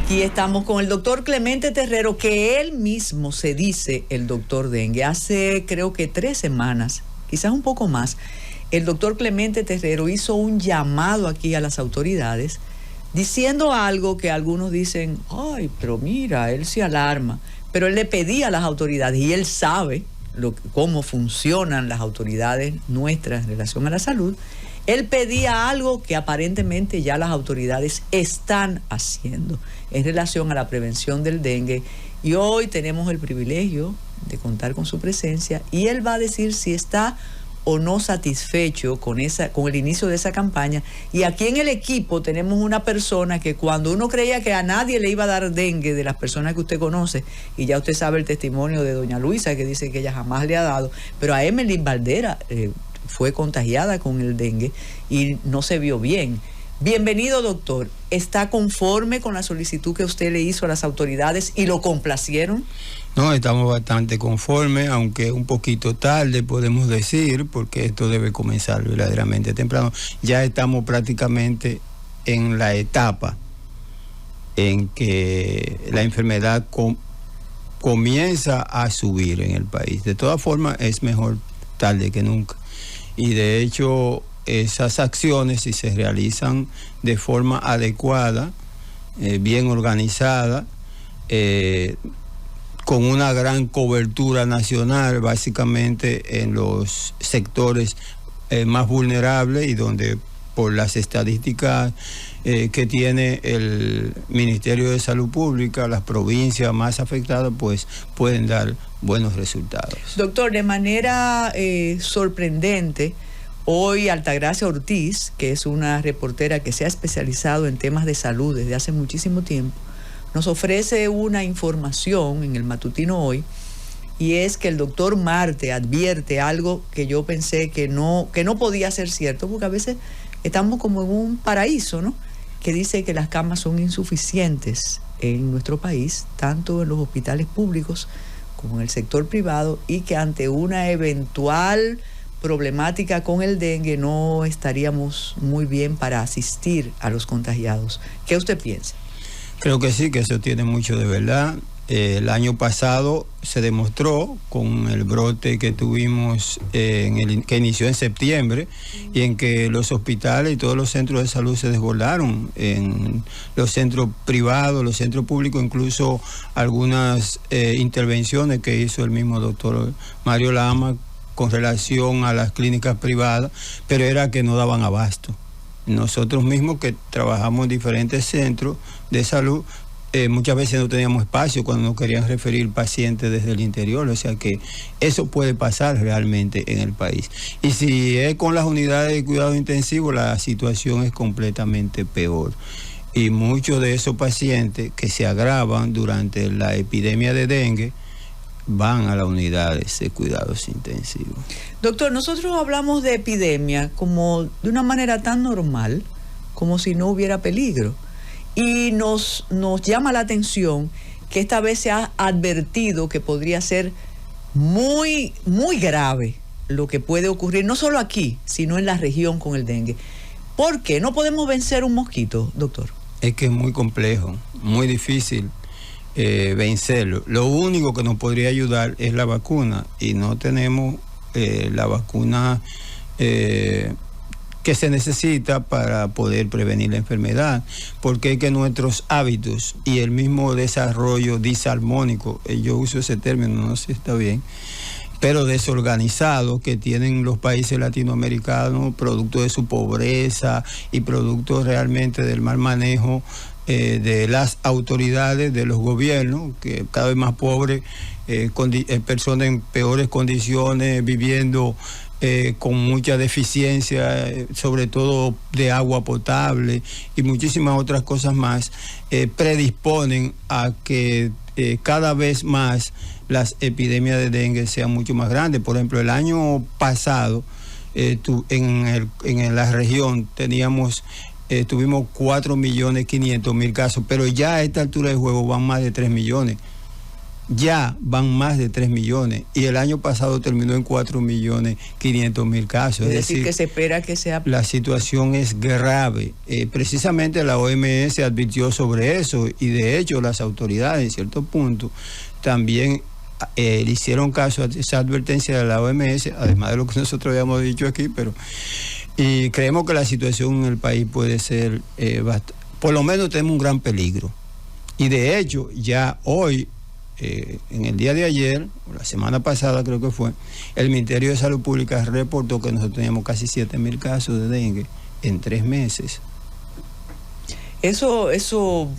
Aquí estamos con el doctor Clemente Terrero, que él mismo se dice el doctor dengue. Hace creo que 3 semanas, quizás un poco más, el doctor Clemente Terrero hizo un llamado aquí a las autoridades diciendo algo que algunos dicen, ay, pero mira, él se alarma. Pero él le pedía a las autoridades, y él sabe cómo funcionan las autoridades nuestras en relación a la salud. Él pedía algo que aparentemente ya las autoridades están haciendo en relación a la prevención del dengue, y hoy tenemos el privilegio de contar con su presencia, y él va a decir si está o no satisfecho con el inicio de esa campaña. Y aquí en el equipo tenemos una persona que cuando uno creía que a nadie le iba a dar dengue, de las personas que usted conoce, y ya usted sabe el testimonio de doña Luisa, que dice que ella jamás le ha dado, pero a Emily Valdera fue contagiada con el dengue y no se vio bien. Bienvenido, doctor. ¿Está conforme con la solicitud que usted le hizo a las autoridades y lo complacieron? No, estamos bastante conformes, aunque un poquito tarde podemos decir, porque esto debe comenzar verdaderamente temprano. Ya estamos prácticamente en la etapa en que la enfermedad comienza a subir en el país. De todas formas, es mejor tarde que nunca. Y de hecho, esas acciones, si se realizan de forma adecuada, bien organizada, con una gran cobertura nacional, básicamente en los sectores más vulnerables, y donde por las estadísticas que tiene el Ministerio de Salud Pública, las provincias más afectadas pues pueden dar buenos resultados. Doctor, de manera sorprendente, hoy Altagracia Ortiz, que es una reportera que se ha especializado en temas de salud desde hace muchísimo tiempo, nos ofrece una información en el matutino hoy, y es que el doctor Marte advierte algo que yo pensé que no podía ser cierto, porque a veces estamos como en un paraíso, ¿no? Que dice que las camas son insuficientes en nuestro país, tanto en los hospitales públicos como en el sector privado, y que ante una eventual problemática con el dengue no estaríamos muy bien para asistir a los contagiados. ¿Qué usted piensa? Creo que sí, que eso tiene mucho de verdad. El año pasado se demostró con el brote que tuvimos, que inició en septiembre, y en que los hospitales y todos los centros de salud se desbordaron, en los centros privados, los centros públicos, incluso algunas intervenciones que hizo el mismo doctor Mario Lama con relación a las clínicas privadas, pero era que no daban abasto. Nosotros mismos, que trabajamos en diferentes centros de salud, muchas veces no teníamos espacio cuando nos querían referir pacientes desde el interior. O sea que eso puede pasar realmente en el país. Y si es con las unidades de cuidado intensivo, la situación es completamente peor. Y muchos de esos pacientes que se agravan durante la epidemia de dengue van a las unidades de cuidados intensivos. Doctor, nosotros hablamos de epidemia como de una manera tan normal, como si no hubiera peligro. Y nos llama la atención que esta vez se ha advertido que podría ser muy, muy grave lo que puede ocurrir, no solo aquí, sino en la región con el dengue. ¿Por qué no podemos vencer un mosquito, doctor? Es que es muy complejo, muy difícil vencerlo. Lo único que nos podría ayudar es la vacuna, y no tenemos la vacuna que se necesita para poder prevenir la enfermedad, porque es que nuestros hábitos y el mismo desarrollo disarmónico, yo uso ese término, no sé si está bien, pero desorganizado, que tienen los países latinoamericanos, producto de su pobreza y producto realmente del mal manejo de las autoridades, de los gobiernos, que cada vez más pobres, personas en peores condiciones, viviendo con mucha deficiencia, sobre todo de agua potable y muchísimas otras cosas más, predisponen a que cada vez más las epidemias de dengue sean mucho más grandes. Por ejemplo, el año pasado en la región tuvimos 4.500.000 casos, pero ya a esta altura de juego van más de 3 millones. ya van más de 3 millones y el año pasado terminó en 4.500.000 casos. Es decir, que se espera que sea... La situación es grave. Precisamente la OMS advirtió sobre eso y de hecho las autoridades en cierto punto también le hicieron caso a esa advertencia de la OMS, además de lo que nosotros habíamos dicho aquí, y creemos que la situación en el país puede ser, por lo menos tenemos un gran peligro. Y de hecho, ya hoy, en el día de ayer, o la semana pasada creo que fue, el Ministerio de Salud Pública reportó que nosotros teníamos casi 7.000 casos de dengue en 3 meses. Eso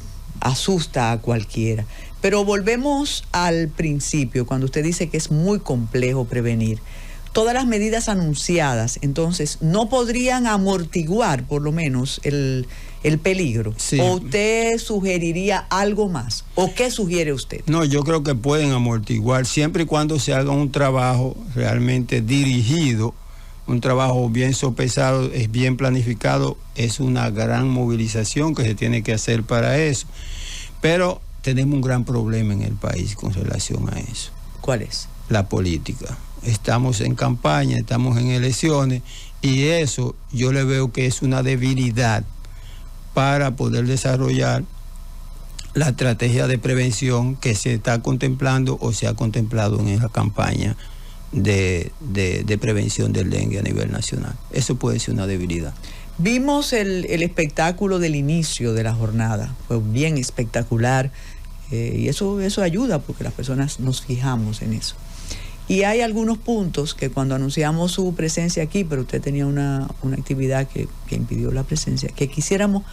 asusta a cualquiera. Pero volvemos al principio, cuando usted dice que es muy complejo prevenir. Todas las medidas anunciadas, entonces, ¿no podrían amortiguar por lo menos el peligro? Sí. ¿O usted sugeriría algo más? ¿O qué sugiere usted? No, yo creo que pueden amortiguar siempre y cuando se haga un trabajo realmente dirigido, un trabajo bien sopesado, es bien planificado, es una gran movilización que se tiene que hacer para eso. Pero tenemos un gran problema en el país con relación a eso. ¿Cuál es? La política. Estamos en campaña, estamos en elecciones y eso yo le veo que es una debilidad para poder desarrollar la estrategia de prevención que se está contemplando o se ha contemplado en esa campaña de prevención del dengue a nivel nacional. Eso puede ser una debilidad. Vimos el espectáculo del inicio de la jornada, fue bien espectacular y eso ayuda porque las personas nos fijamos en eso. Y hay algunos puntos que cuando anunciamos su presencia aquí, pero usted tenía una actividad que impidió la presencia, que quisiéramos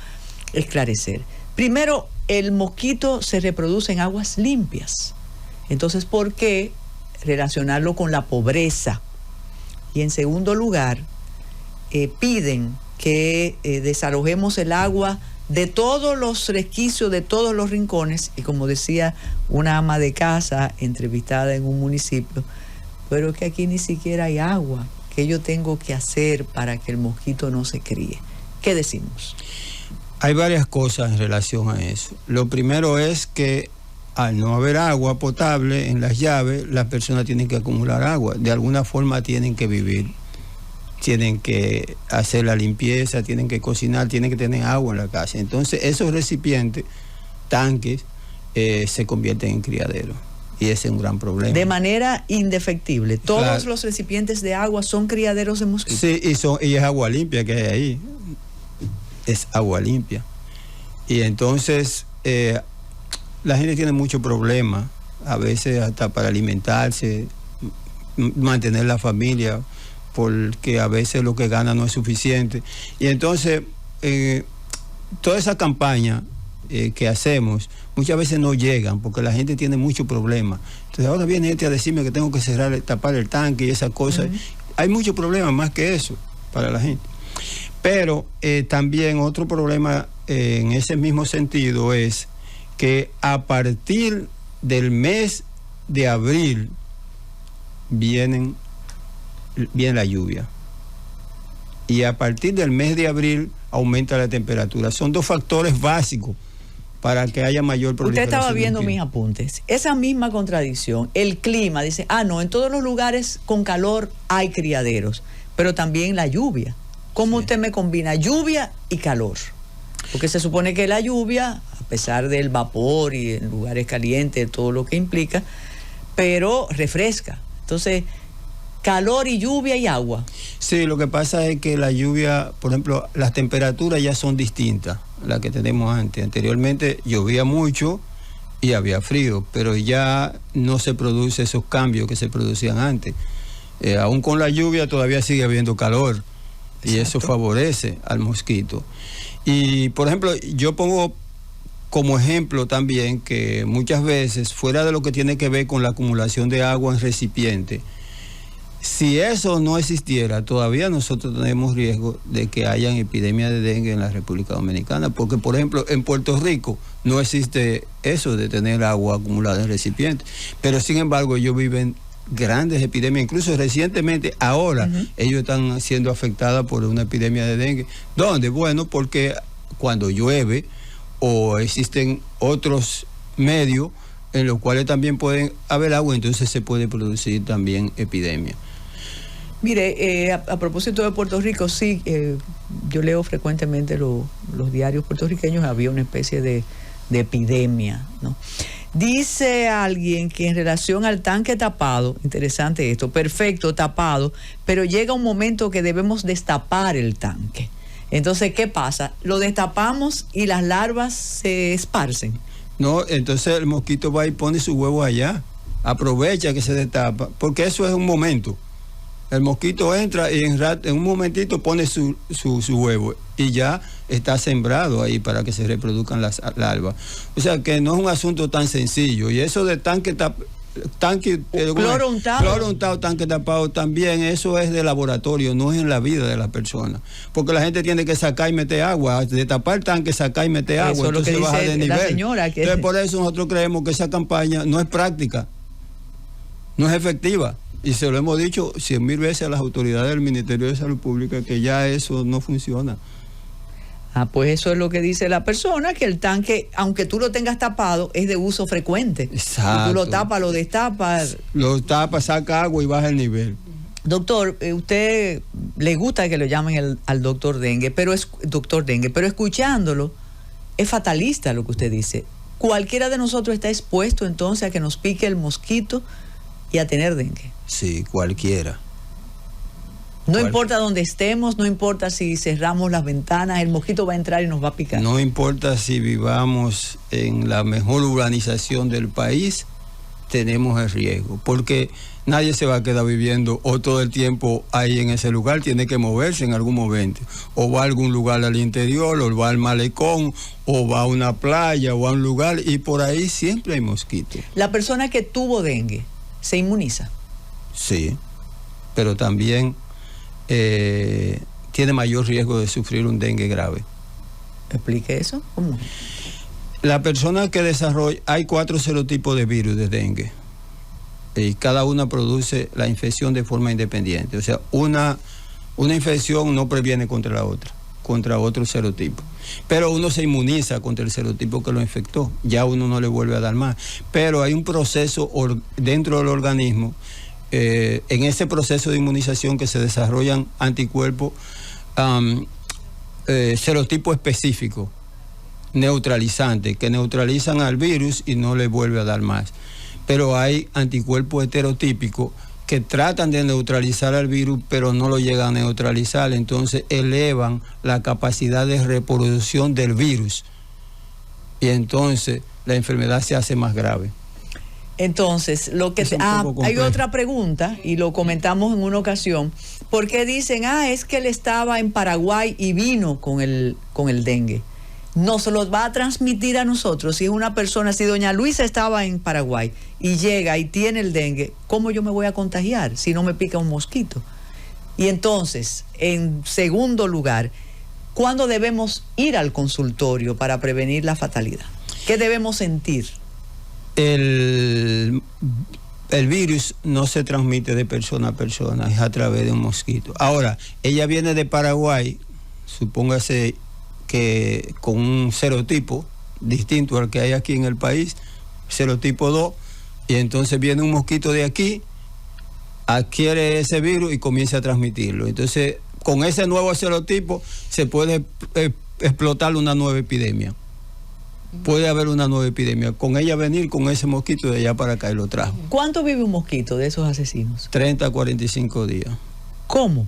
esclarecer. Primero, el mosquito se reproduce en aguas limpias. Entonces, ¿por qué relacionarlo con la pobreza? Y en segundo lugar, piden que desalojemos el agua de todos los resquicios, de todos los rincones, y como decía una ama de casa entrevistada en un municipio, pero que aquí ni siquiera hay agua, que yo tengo que hacer para que el mosquito no se críe. ¿Qué decimos? Hay varias cosas en relación a eso. Lo primero es que al no haber agua potable en las llaves, las personas tienen que acumular agua, de alguna forma tienen que vivir. Tienen que hacer la limpieza, tienen que cocinar, tienen que tener agua en la casa. Entonces esos recipientes, tanques, se convierten en criaderos. Y ese es un gran problema. De manera indefectible. Todos claro. Los recipientes de agua son criaderos de mosquitos. Sí, y es agua limpia que hay ahí. Es agua limpia. Y entonces la gente tiene mucho problema, a veces hasta para alimentarse, mantener la familia, porque a veces lo que gana no es suficiente. Y entonces, toda esa campaña que hacemos, muchas veces no llegan, porque la gente tiene mucho problema. Entonces ahora viene gente a decirme que tengo que tapar el tanque y esas cosas. Hay muchos problemas más que eso para la gente. Pero también otro problema en ese mismo sentido es que a partir del mes de abril viene la lluvia. Y a partir del mes de abril aumenta la temperatura. Son dos factores básicos para que haya mayor proliferación. Usted estaba viendo mis apuntes. Esa misma contradicción. El clima dice, no, en todos los lugares con calor hay criaderos, pero también la lluvia. ¿Cómo usted me combina lluvia y calor? Porque se supone que la lluvia, a pesar del vapor y en lugares calientes, todo lo que implica, pero refresca. Entonces, calor y lluvia y agua. Sí, lo que pasa es que la lluvia, por ejemplo, las temperaturas ya son distintas a las que tenemos antes. Anteriormente llovía mucho y había frío, pero ya no se produce esos cambios que se producían antes. Aún con la lluvia todavía sigue habiendo calor. Y eso favorece al mosquito. Y, por ejemplo, yo pongo como ejemplo también que muchas veces, fuera de lo que tiene que ver con la acumulación de agua en recipiente, si eso no existiera, todavía nosotros tenemos riesgo de que hayan epidemias de dengue en la República Dominicana, porque, por ejemplo, en Puerto Rico no existe eso de tener agua acumulada en recipientes, pero sin embargo ellos viven grandes epidemias, incluso recientemente, ahora ellos están siendo afectados por una epidemia de dengue. ¿Dónde? Bueno, porque cuando llueve o existen otros medios en los cuales también pueden haber agua, entonces se puede producir también epidemia. Mire, a propósito de Puerto Rico, sí, yo leo frecuentemente los diarios puertorriqueños, había una especie de epidemia, ¿no? Dice alguien que en relación al tanque tapado, interesante esto, perfecto, tapado, pero llega un momento que debemos destapar el tanque. Entonces, ¿qué pasa? Lo destapamos y las larvas se esparcen. No, entonces el mosquito va y pone su huevo allá, aprovecha que se destapa, porque eso es un momento. El mosquito entra y en un momentito pone su huevo y ya está sembrado ahí para que se reproduzcan las larvas. O sea que no es un asunto tan sencillo. Y eso de cloro untado, tanque tapado, también eso es de laboratorio, no es en la vida de la persona. Porque la gente tiene que sacar y meter agua, de tapar el tanque, sacar y meter agua, eso entonces es lo que baja dice de nivel. la señora. Entonces por eso nosotros creemos que esa campaña no es práctica, no es efectiva. Y se lo hemos dicho 100,000 veces a las autoridades del Ministerio de Salud Pública que ya eso no funciona. Ah, pues eso es lo que dice la persona, que el tanque, aunque tú lo tengas tapado, es de uso frecuente. Exacto. Si tú lo tapas, lo destapas. Lo tapas, saca agua y baja el nivel. Doctor, usted le gusta que lo llamen al doctor Dengue, pero escuchándolo, es fatalista lo que usted dice. Cualquiera de nosotros está expuesto entonces a que nos pique el mosquito y a tener dengue. Sí, cualquiera. No importa dónde estemos, no importa si cerramos las ventanas, el mosquito va a entrar y nos va a picar. No importa si vivamos en la mejor urbanización del país, tenemos el riesgo, porque nadie se va a quedar viviendo o todo el tiempo ahí en ese lugar, tiene que moverse en algún momento, o va a algún lugar al interior, o va al malecón, o va a una playa, o a un lugar, y por ahí siempre hay mosquitos. La persona que tuvo dengue, ¿se inmuniza? Sí, pero también tiene mayor riesgo de sufrir un dengue grave. Explique eso. ¿Cómo? La persona que desarrolla, hay 4 serotipos de virus de dengue y cada una produce la infección de forma independiente. O sea, una infección no previene contra otro serotipo. Pero uno se inmuniza contra el serotipo que lo infectó. Ya uno no le vuelve a dar más. Pero hay un proceso dentro del organismo, en ese proceso de inmunización que se desarrollan anticuerpos, serotipos específicos, neutralizantes, que neutralizan al virus y no le vuelve a dar más. Pero hay anticuerpos heterotípicos que tratan de neutralizar al virus, pero no lo llegan a neutralizar, entonces elevan la capacidad de reproducción del virus y entonces la enfermedad se hace más grave. Entonces, hay otra pregunta, y lo comentamos en una ocasión, ¿por qué dicen, es que él estaba en Paraguay y vino con el dengue? No se los va a transmitir a nosotros. Si es una persona, si doña Luisa estaba en Paraguay y llega y tiene el dengue, ¿cómo yo me voy a contagiar si no me pica un mosquito? Y entonces, en segundo lugar, ¿cuándo debemos ir al consultorio para prevenir la fatalidad? ¿Qué debemos sentir? El virus no se transmite de persona a persona, es a través de un mosquito. Ahora, ella viene de Paraguay, supóngase que con un serotipo distinto al que hay aquí en el país, serotipo 2, y entonces viene un mosquito de aquí, adquiere ese virus y comienza a transmitirlo. Entonces, con ese nuevo serotipo se puede explotar una nueva epidemia. Puede haber una nueva epidemia. Con ella venir con ese mosquito de allá para acá y lo trajo. ¿Cuánto vive un mosquito de esos asesinos? 30 a 45 días. ¿Cómo?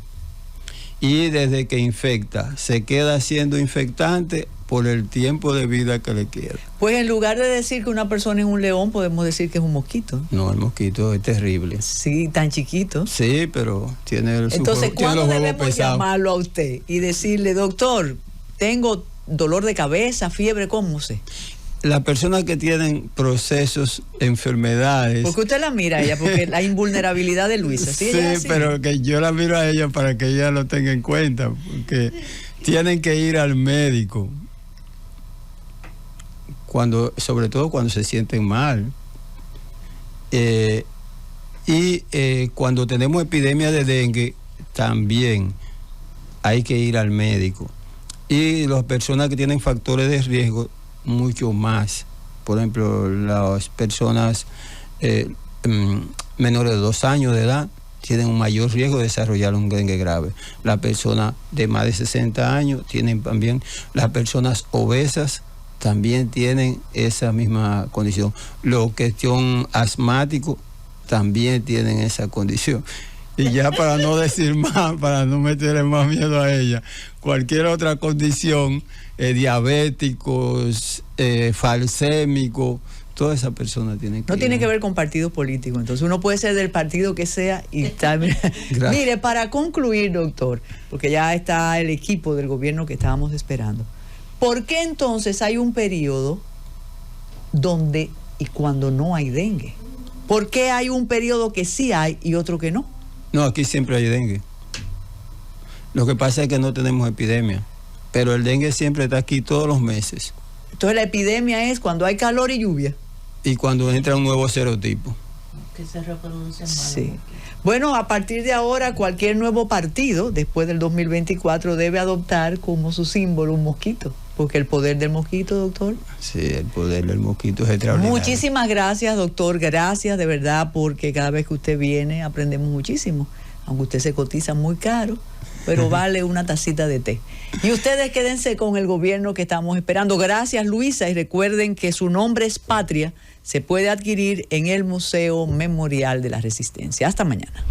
Y desde que infecta, se queda siendo infectante por el tiempo de vida que le queda. Pues en lugar de decir que una persona es un león, podemos decir que es un mosquito. No, el mosquito es terrible. Sí, tan chiquito. Sí, pero tiene el Entonces, ¿cuándo debemos pesado. llamarlo a usted y decirle, doctor, tengo dolor de cabeza, fiebre, cómo sé? Las personas que tienen procesos, enfermedades... Porque usted la mira a ella, porque la invulnerabilidad de Luisa. Sí, pero que yo la miro a ella para que ella lo tenga en cuenta, porque tienen que ir al médico, sobre todo cuando se sienten mal. Cuando tenemos epidemia de dengue, también hay que ir al médico. Y las personas que tienen factores de riesgo, mucho más, por ejemplo, las personas menores de 2 años de edad tienen un mayor riesgo de desarrollar un dengue grave. Las personas de más de 60 años tienen también, las personas obesas también tienen esa misma condición. Los que son asmáticos también tienen esa condición. Y ya para no decir más, para no meterle más miedo a ella, cualquier otra condición, diabéticos, falsémicos, todas esas personas tienen que... No tiene que ver con partidos políticos, entonces uno puede ser del partido que sea y está... Mire, para concluir, doctor, porque ya está el equipo del gobierno que estábamos esperando, ¿por qué entonces hay un periodo donde y cuando no hay dengue? ¿Por qué hay un periodo que sí hay y otro que no? No, aquí siempre hay dengue. Lo que pasa es que no tenemos epidemia, pero el dengue siempre está aquí todos los meses. Entonces la epidemia es cuando hay calor y lluvia. Y cuando entra un nuevo serotipo. Que se reproduce mal. Sí. Bueno, a partir de ahora, cualquier nuevo partido, después del 2024, debe adoptar como su símbolo un mosquito. Porque el poder del mosquito, doctor. Sí, el poder del mosquito es extraordinario. Muchísimas gracias, doctor. Gracias de verdad, porque cada vez que usted viene aprendemos muchísimo. Aunque usted se cotiza muy caro, pero vale una tacita de té. Y ustedes quédense con el gobierno que estamos esperando. Gracias, Luisa, y recuerden que su nombre es Patria. Se puede adquirir en el Museo Memorial de la Resistencia. Hasta mañana.